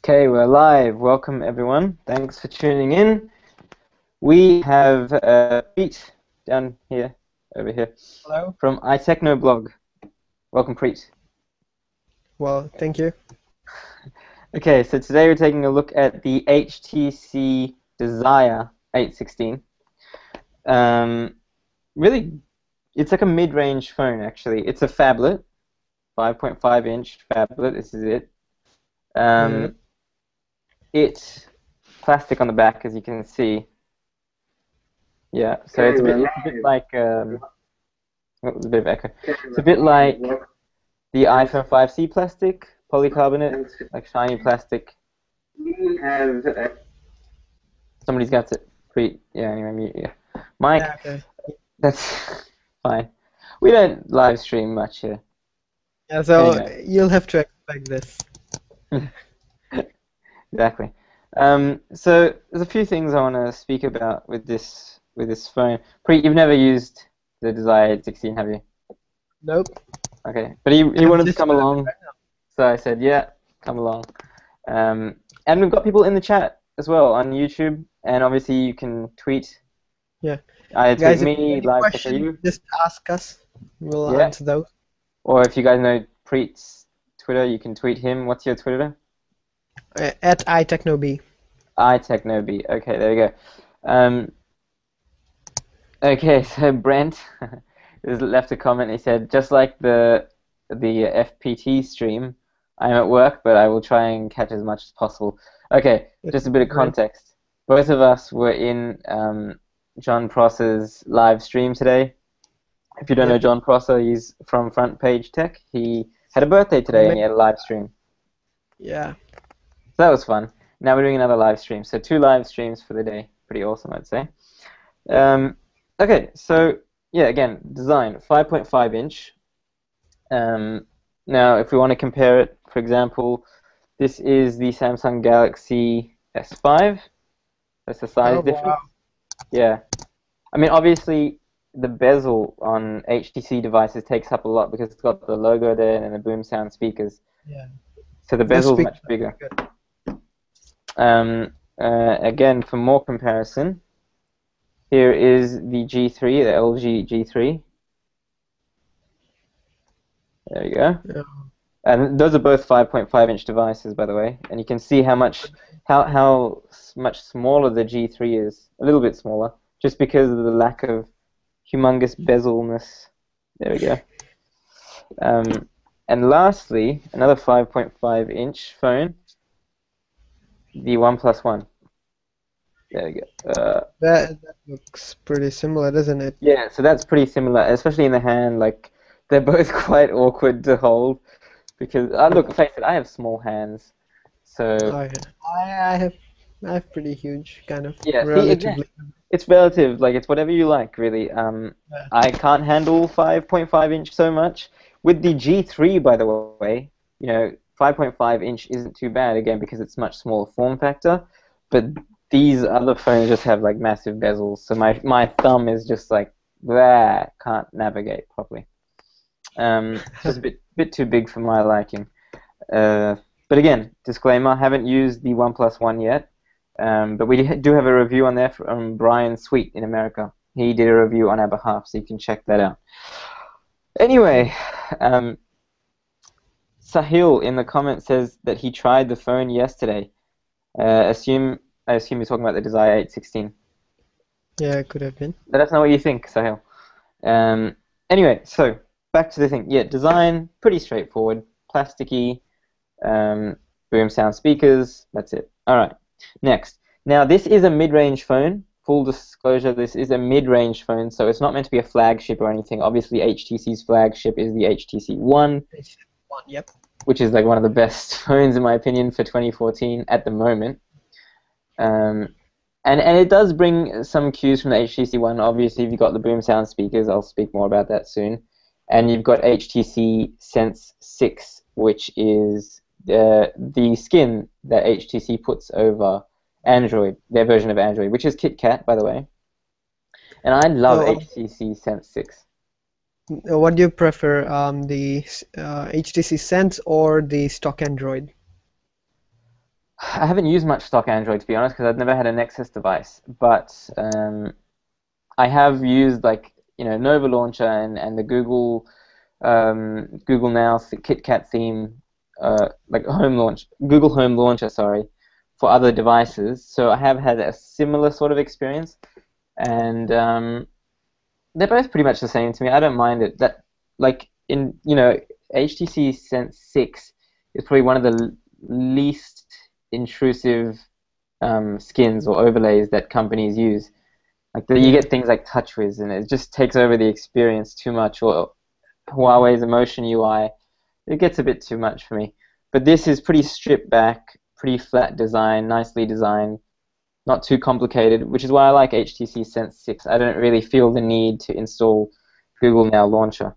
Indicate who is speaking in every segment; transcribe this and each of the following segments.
Speaker 1: Okay, we're live. Welcome, everyone. Thanks for tuning in. We have Preet down here, over here.
Speaker 2: Hello.
Speaker 1: From iTechnoblog. Welcome, Preet.
Speaker 2: Well, thank you.
Speaker 1: Okay, so today we're taking a look at the HTC Desire 816. Really, it's like a mid-range phone, actually. It's a phablet, 5.5-inch phablet. This is it. It's plastic on the back, as you can see. Yeah, so it's a bit like oh, there's a bit of echo. It's a bit like the iPhone 5C plastic, polycarbonate, like shiny plastic. Somebody's got it. Yeah, anyway, mute. Yeah, Mike.
Speaker 2: Yeah, okay.
Speaker 1: That's fine. We don't live stream much here.
Speaker 2: Yeah, so
Speaker 1: Anyway.
Speaker 2: you'll have to expect this.
Speaker 1: Exactly. So there's a few things I want to speak about with this phone. Preet, you've never used the Desire 816, have you?
Speaker 2: Nope.
Speaker 1: Okay, but he wanted to come along, so I said, yeah, come along. And we've got people in the chat as well on YouTube, and obviously you can tweet.
Speaker 2: Yeah.
Speaker 1: Either
Speaker 2: Guys,
Speaker 1: tweet
Speaker 2: if you
Speaker 1: me,
Speaker 2: have any
Speaker 1: live
Speaker 2: questions,
Speaker 1: you,
Speaker 2: just ask us. We'll
Speaker 1: Yeah.
Speaker 2: answer those.
Speaker 1: or if you guys know Preet's Twitter, you can tweet him. What's your Twitter?
Speaker 2: At iTechnoB.
Speaker 1: iTechnoB. Okay, there we go. Okay, so Brent has left a comment. He said, just like the FPT stream, I'm at work, but I will try and catch as much as possible. Okay, just a bit of context. Both of us were in John Prosser's live stream today. If you don't know John Prosser, he's from Front Page Tech. He had a birthday today and he had a live stream.
Speaker 2: Yeah.
Speaker 1: So that was fun. Now we're doing another live stream. So 2 live streams for the day. Pretty awesome, I'd say. Okay, so yeah, again, design 5.5-inch. Now, if we want to compare it, for example, this is the Samsung Galaxy S5. That's the size difference.
Speaker 2: Wow.
Speaker 1: Yeah. I mean, obviously, the bezel on HTC devices takes up a lot because it's got the logo there and the boom sound speakers.
Speaker 2: Yeah.
Speaker 1: So the bezel's much bigger. Again, for more comparison, here is the G3, the LG G3. There you go.
Speaker 2: Yeah.
Speaker 1: And those are both 5.5-inch devices, by the way. And you can see how much smaller the G3 is. A little bit smaller, just because of the lack of humongous bezelness. There we go. And lastly, another 5.5-inch phone, the OnePlus One. There we go.
Speaker 2: That looks pretty similar, doesn't it?
Speaker 1: Yeah, so that's pretty similar, especially in the hand. Like, they're both quite awkward to hold because, look, face it, I have small hands, so.
Speaker 2: Oh, yeah. I have pretty huge, kind of.
Speaker 1: Yeah,
Speaker 2: relatively.
Speaker 1: see, it's relative. Like, it's whatever you like, really. I can't handle 5.5-inch so much. With the G3, by the way, 5.5-inch isn't too bad, again, because it's much smaller form factor. But these other phones just have, like, massive bezels. So my thumb is just like, can't navigate properly. Just a bit too big for my liking. But again, disclaimer, haven't used the OnePlus One yet. But we do have a review on there from Brian Sweet in America. He did a review on our behalf, so you can check that out. Anyway, Sahil in the comments says that he tried the phone yesterday. I assume you're talking about the Desire 816.
Speaker 2: Yeah, it could have been.
Speaker 1: Let us know what you think, Sahil. Anyway, so back to the thing. Yeah, design, pretty straightforward. Plasticky, boom sound speakers, that's it. Alright, next. Now, this is a mid-range phone. Full disclosure, this is a mid-range phone, so it's not meant to be a flagship or anything. Obviously, HTC's flagship is the HTC One.
Speaker 2: Yep.
Speaker 1: Which is like one of the best phones, in my opinion, for 2014 at the moment. And it does bring some cues from the HTC One. Obviously, you've got the boom sound speakers. I'll speak more about that soon. And you've got HTC Sense 6, which is the skin that HTC puts over Android, their version of Android, which is KitKat, by the way. And I love HTC Sense 6.
Speaker 2: What do you prefer, the HTC Sense or the stock Android?
Speaker 1: I haven't used much stock Android to be honest, because I've never had a Nexus device. But I have used like Nova Launcher and the Google Now KitKat theme, like Google Home Launcher, sorry, for other devices. So I have had a similar sort of experience, and they're both pretty much the same to me. I don't mind it. That like in HTC Sense 6 is probably one of the least intrusive skins or overlays that companies use. Like you
Speaker 2: Yeah.
Speaker 1: get things like TouchWiz, and it just takes over the experience too much. Or Huawei's Emotion UI, it gets a bit too much for me. But this is pretty stripped back, pretty flat design, nicely designed, not too complicated, which is why I like HTC Sense 6. I don't really feel the need to install Google Now Launcher.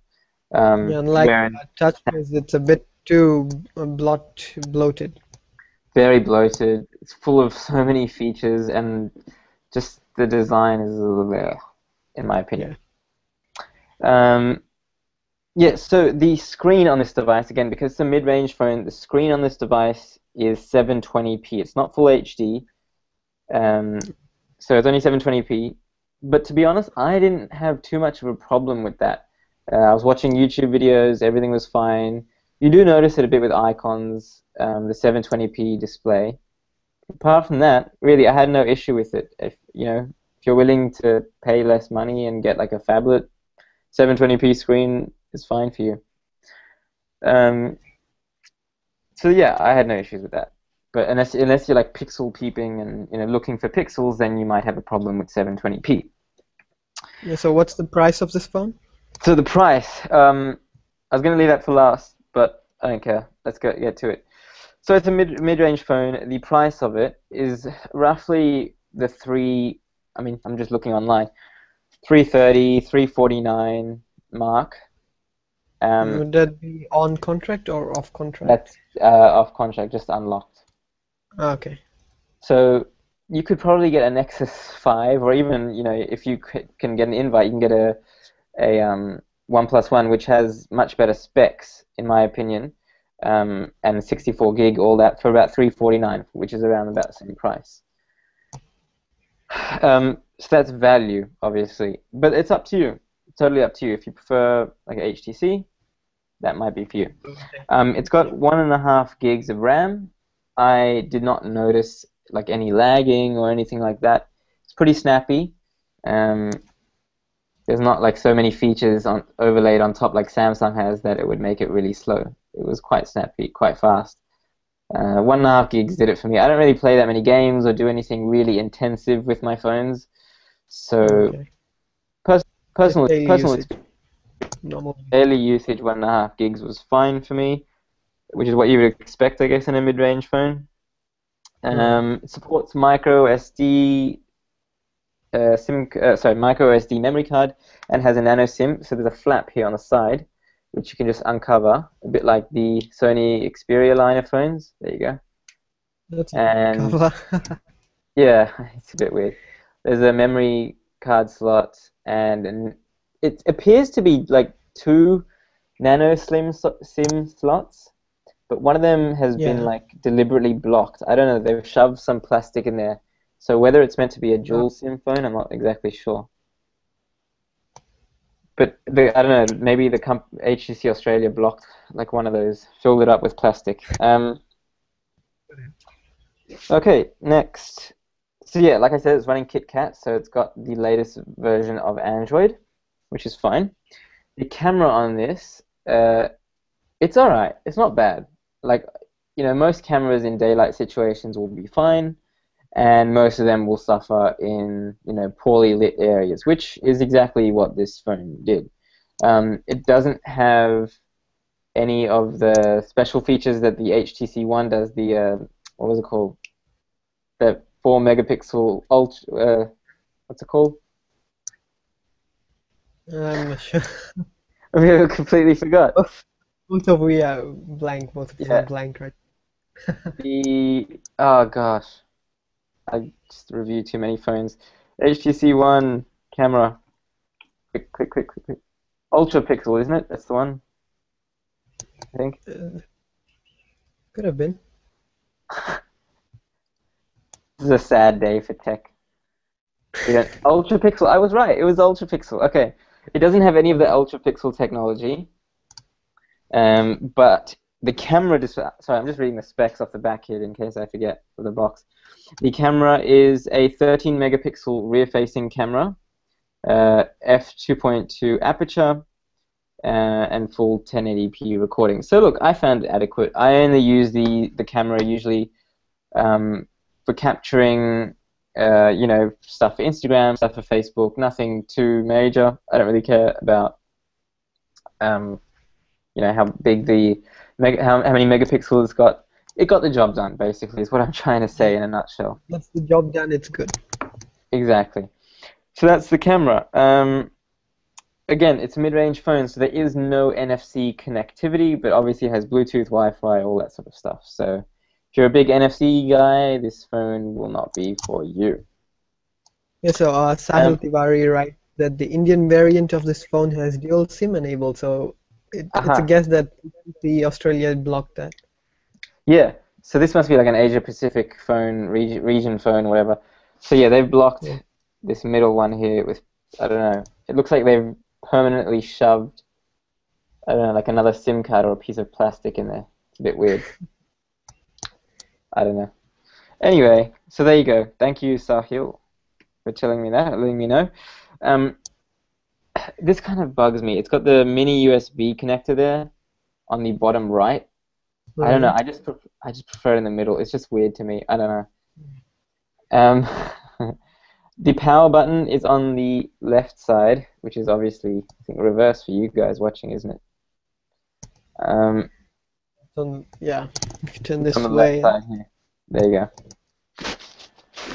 Speaker 2: Yeah, unlike
Speaker 1: Where
Speaker 2: TouchWiz, it's a bit too bloated.
Speaker 1: very bloated, it's full of so many features, and just the design is a little there, in my opinion. Um, Yeah, so the screen on this device, again, because it's a mid-range phone, the screen on this device is 720p. It's not full HD, um, so it's only 720p. But to be honest, I didn't have too much of a problem with that. I was watching YouTube videos, everything was fine. You do notice it a bit with icons, the 720p display. Apart from that, really, I had no issue with it. If you're willing to pay less money and get like a phablet 720p screen is fine for you. Um, so yeah, I had no issues with that. But unless you're like pixel peeping and looking for pixels, then you might have a problem with 720p.
Speaker 2: Yeah, so what's the price of this phone?
Speaker 1: So the price, I was gonna leave that for last, but I don't care. Let's get to it. So it's a mid-range phone. The price of it is roughly the three. I mean, I'm just looking online. 330, 349 mark.
Speaker 2: Would that be on contract or off contract?
Speaker 1: That's off contract, just unlocked.
Speaker 2: Okay.
Speaker 1: So you could probably get a Nexus 5, or even if you can get an invite, you can get a OnePlus One, which has much better specs, in my opinion, and 64 gig, all that for about 349, which is around about the same price. So that's value, obviously, but it's up to you. Totally up to you. If you prefer like a HTC, that might be for you. It's got 1.5 gigs of RAM. I did not notice like any lagging or anything like that. It's pretty snappy. There's not like so many features overlaid on top like Samsung has that it would make it really slow. It was quite snappy, quite fast. 1.5 gigs did it for me. I don't really play that many games or do anything really intensive with my phones. So
Speaker 2: Okay.
Speaker 1: personal
Speaker 2: Daily usage. Normal.
Speaker 1: daily usage, 1.5 gigs was fine for me, which is what you would expect, I guess, in a mid-range phone. It supports micro SD micro SD memory card, and has a nano SIM. So there's a flap here on the side, which you can just uncover, a bit like the Sony Xperia line of phones. There you go.
Speaker 2: That's
Speaker 1: And
Speaker 2: cover.
Speaker 1: yeah, it's a bit weird. There's a memory card slot, and it appears to be like two nano SIM slots, but one of them has been like deliberately blocked. I don't know, they've shoved some plastic in there. So whether it's meant to be a dual SIM phone, I'm not exactly sure. But I don't know, maybe the HTC Australia blocked like one of those, filled it up with plastic. Okay, next. So yeah, like I said, it's running KitKat, so it's got the latest version of Android, which is fine. The camera on this, it's alright. It's not bad. Like, most cameras in daylight situations will be fine, and most of them will suffer in, poorly lit areas, which is exactly what this phone did. It doesn't have any of the special features that the HTC One does. The what was it called? The 4 megapixel ultra. What's it called?
Speaker 2: I'm not sure.
Speaker 1: I completely forgot.
Speaker 2: Both of we are blank. Both of us are
Speaker 1: Yeah.
Speaker 2: blank, right?
Speaker 1: Oh gosh, I just reviewed too many phones. HTC One camera. Quick. Ultra pixel, isn't it? That's the one, I think.
Speaker 2: Could have been.
Speaker 1: is a sad day for tech. Yeah, ultra pixel. I was right. It was ultra pixel. Okay, it doesn't have any of the ultra pixel technology, but the camera. Sorry, I'm just reading the specs off the back here in case I forget for the box. The camera is a 13 megapixel rear-facing camera, f2.2 aperture, and full 1080p recording. So look, I found it adequate. I only use the camera usually for capturing. Stuff for Instagram, stuff for Facebook, nothing too major. I don't really care about, how big how many megapixels it's got. It got the job done, basically, is what I'm trying to say in a nutshell.
Speaker 2: Once the job done, it's good.
Speaker 1: Exactly. So that's the camera. Again, it's a mid-range phone, so there is no NFC connectivity, but obviously it has Bluetooth, Wi-Fi, all that sort of stuff. So if you're a big NFC guy, this phone will not be for you.
Speaker 2: Yeah, so Sahil Tiwari writes that the Indian variant of this phone has dual SIM enabled, so it's a guess that the Australia blocked that.
Speaker 1: Yeah, so this must be like an Asia Pacific phone, region phone, whatever. So yeah, they've blocked this middle one here with, I don't know, it looks like they've permanently shoved, I don't know, like another SIM card or a piece of plastic in there. It's a bit weird. I don't know. Anyway, so there you go. Thank you, Sahil, for telling me that, letting me know. This kind of bugs me. It's got the mini USB connector there on the bottom right. I don't know. I just prefer it in the middle. It's just weird to me. I don't know. The power button is on the left side, which is obviously, I think, reverse for you guys watching, isn't it?
Speaker 2: Yeah, if you turn this
Speaker 1: on the
Speaker 2: way.
Speaker 1: Left side here. There you go.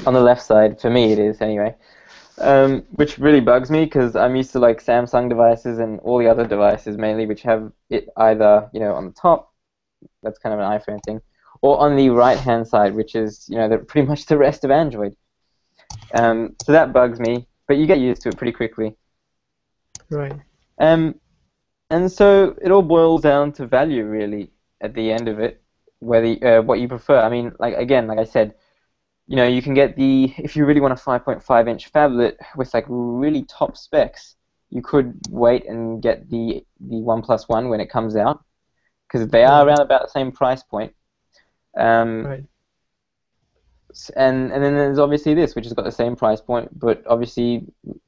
Speaker 1: On the left side, for me it is anyway. Which really bugs me because I'm used to like Samsung devices and all the other devices mainly, which have it either on the top, that's kind of an iPhone thing, or on the right-hand side, which is pretty much the rest of Android. So that bugs me, but you get used to it pretty quickly.
Speaker 2: Right.
Speaker 1: And so it all boils down to value, really, at the end of it, whether what you prefer. I mean, like I said, you can get if you really want a 5.5-inch phablet with like really top specs, you could wait and get the OnePlus One when it comes out, because they are around about the same price point.
Speaker 2: Right.
Speaker 1: And then there's obviously this, which has got the same price point, but obviously,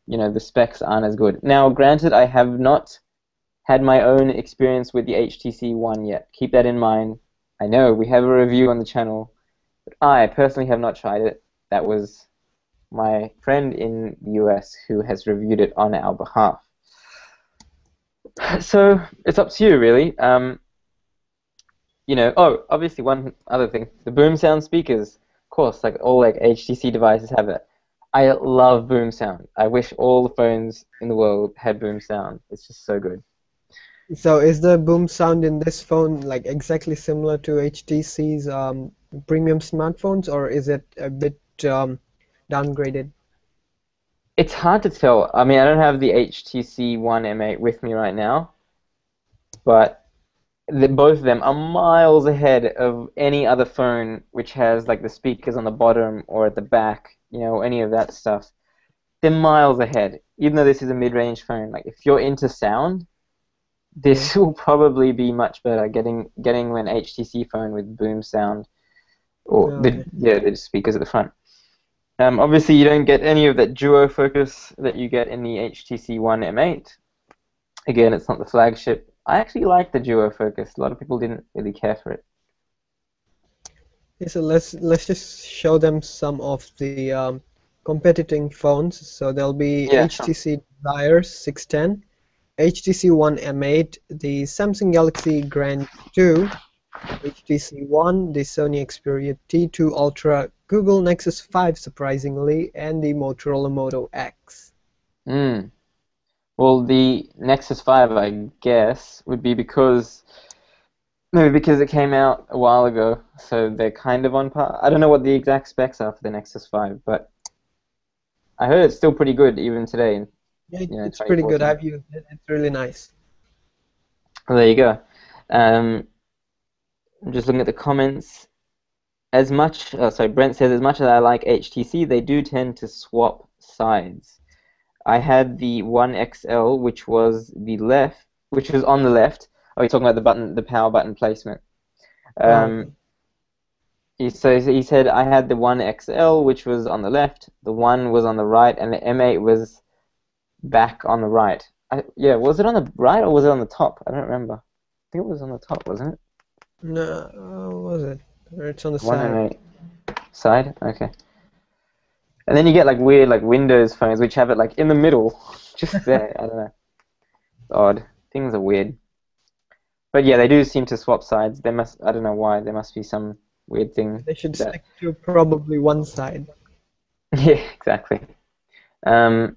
Speaker 1: the specs aren't as good. Now, granted, I have not had my own experience with the HTC One yet. Keep that in mind. I know we have a review on the channel, but I personally have not tried it. That was my friend in the US who has reviewed it on our behalf. So it's up to you, really. Obviously one other thing, the boom sound speakers. Of course, like all HTC devices have it. I love boom sound. I wish all the phones in the world had boom sound. It's just so good.
Speaker 2: So is the boom sound in this phone like exactly similar to HTC's premium smartphones, or is it a bit downgraded?
Speaker 1: It's hard to tell. I mean, I don't have the HTC One M8 with me right now, but both of them are miles ahead of any other phone which has like the speakers on the bottom or at the back, any of that stuff. They're miles ahead. Even though this is a mid-range phone, like if you're into sound, this will probably be much better. Getting an HTC phone with boom sound, or the speakers at the front. Obviously, you don't get any of that duo focus that you get in the HTC One M8. Again, it's not the flagship. I actually like the duo focus. A lot of people didn't really care for it.
Speaker 2: Okay, so let's just show them some of the competing phones. So there'll be HTC Desire 610, HTC One M8, the Samsung Galaxy Grand 2, HTC One, the Sony Xperia T2 Ultra, Google Nexus 5 surprisingly, and the Motorola Moto X.
Speaker 1: Well, the Nexus 5, I guess, would be maybe because it came out a while ago, so they're kind of on par. I don't know what the exact specs are for the Nexus 5, but I heard it's still pretty good even today.
Speaker 2: Yeah, it's pretty good. I've used it. It's really nice.
Speaker 1: Well, there you go. I'm just looking at the comments. as much, sorry, Brent says, as much as I like HTC, they do tend to swap sides. I had the One XL, which was on the left. Oh, you're talking about the power button placement.
Speaker 2: Okay.
Speaker 1: So he said I had the One XL, which was on the left, the One was on the right, and the M8 was back on the right. Yeah, was it on the right or was it on the top? I don't remember. I think it was on the top, wasn't it?
Speaker 2: No, was it? Or it's on the
Speaker 1: One
Speaker 2: side.
Speaker 1: M8 side? Okay. And then you get like weird like Windows phones which have it like in the middle, just there. I don't know. It's odd. Things are weird. But yeah, they do seem to swap sides. I don't know why. There must be some weird thing.
Speaker 2: They should stick to probably one side.
Speaker 1: Yeah, exactly. And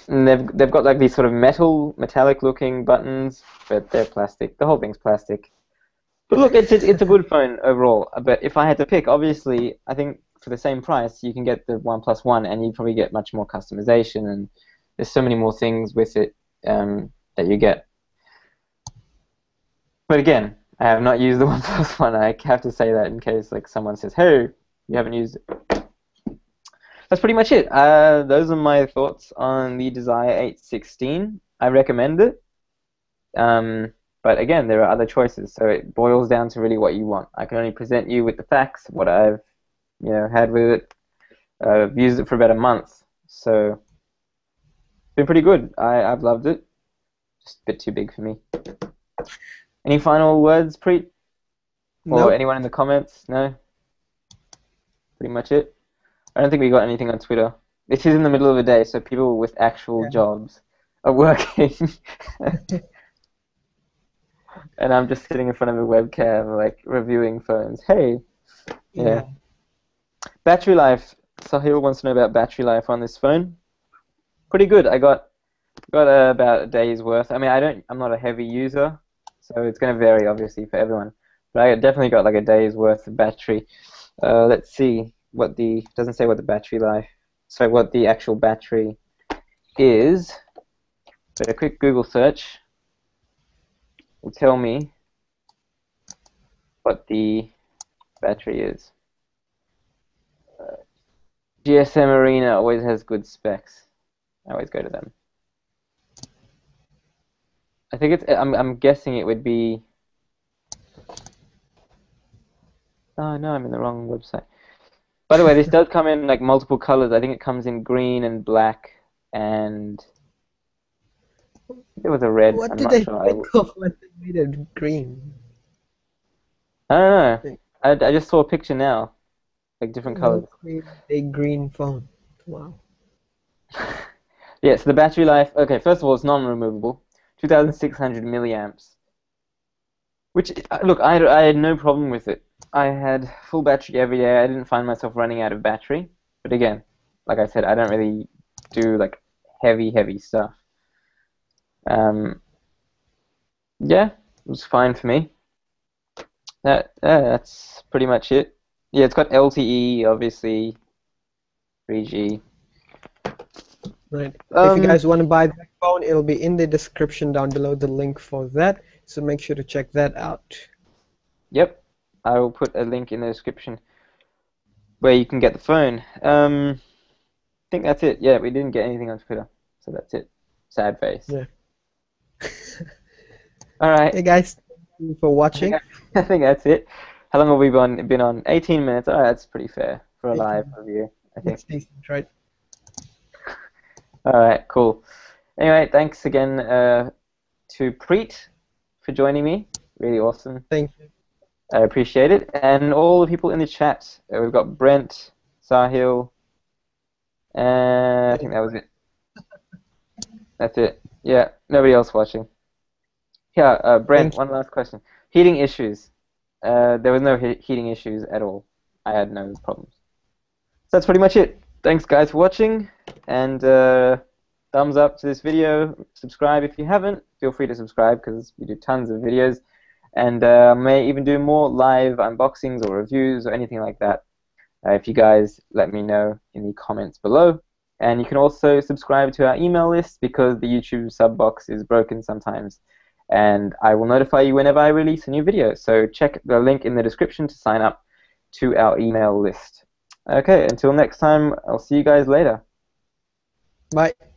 Speaker 1: they've got like these sort of metallic looking buttons, but they're plastic. The whole thing's plastic. But look, it's a good phone overall. But if I had to pick, obviously, I think for the same price, you can get the OnePlus One, and you probably get much more customization, and there's so many more things with it that you get. But again, I have not used the OnePlus One. I have to say that in case like someone says, "Hey, you haven't used it." That's pretty much it. Those are my thoughts on the Desire 816. I recommend it. But again, there are other choices, so it boils down to really what you want. I can only present you with the facts, what I've had with it. I've used it for about a month, so it's been pretty good. I've loved it. Just a bit too big for me. Any final words, Preet? Or
Speaker 2: Nope.
Speaker 1: anyone in the comments? No? Pretty much it. I don't think we got anything on Twitter. This is in the middle of the day, so people with actual jobs are working. And I'm just sitting in front of a webcam, like, reviewing phones. Hey! Yeah. Battery life. Sahil wants to know about battery life on this phone. Pretty good. I got about a day's worth. I mean, I'm not a heavy user, so it's going to vary, obviously, for everyone. But I definitely got like a day's worth of battery. Let's see doesn't say what the battery life, so what the actual battery is. But a quick Google search will tell me what the battery is. GSM Arena always has good specs. I always go to them. I think I'm guessing it would be. Oh no, I'm in the wrong website. By the way, this does come in like multiple colors. I think it comes in green and black, and there was a red.
Speaker 2: What
Speaker 1: I'm
Speaker 2: did
Speaker 1: not
Speaker 2: they
Speaker 1: sure.
Speaker 2: think of when they made it green?
Speaker 1: I don't know. I just saw a picture now, like different colors.
Speaker 2: A green phone. Wow.
Speaker 1: Yeah, so the battery life. Okay, first of all, it's non-removable. 2,600 milliamps. Which, look, I had no problem with it. I had full battery every day. I didn't find myself running out of battery. But again, like I said, I don't really do like heavy stuff. Yeah, it was fine for me. That's pretty much it. Yeah, it's got LTE, obviously, 3G.
Speaker 2: Right. If you guys want to buy that phone, it'll be in the description down below, the link for that. So make sure to check that out.
Speaker 1: Yep, I will put a link in the description where you can get the phone. I think that's it. Yeah, we didn't get anything on Twitter, so that's it. Sad face.
Speaker 2: Yeah.
Speaker 1: All right.
Speaker 2: Hey guys, thank you for watching.
Speaker 1: I think that's it. How long have we been on? 18 minutes. All right, that's pretty fair for a live review, I think.
Speaker 2: That's decent, right?
Speaker 1: All right, cool. Anyway, thanks again to Preet for joining me. Really awesome.
Speaker 2: Thank you.
Speaker 1: I appreciate it. And all the people in the chat. We've got Brent, Sahil, I think that was it. That's it. Yeah, nobody else watching. Yeah, Brent, one last question. Heating issues. There was no heating issues at all. I had no problems. So that's pretty much it. Thanks, guys, for watching. And thumbs up to this video. Subscribe if you haven't. Feel free to subscribe because we do tons of videos. And may even do more live unboxings or reviews or anything like that. If you guys let me know in the comments below. And you can also subscribe to our email list because the YouTube sub box is broken sometimes. And I will notify you whenever I release a new video. So check the link in the description to sign up. to our email list. Okay, until next time, I'll see you guys later.
Speaker 2: Bye.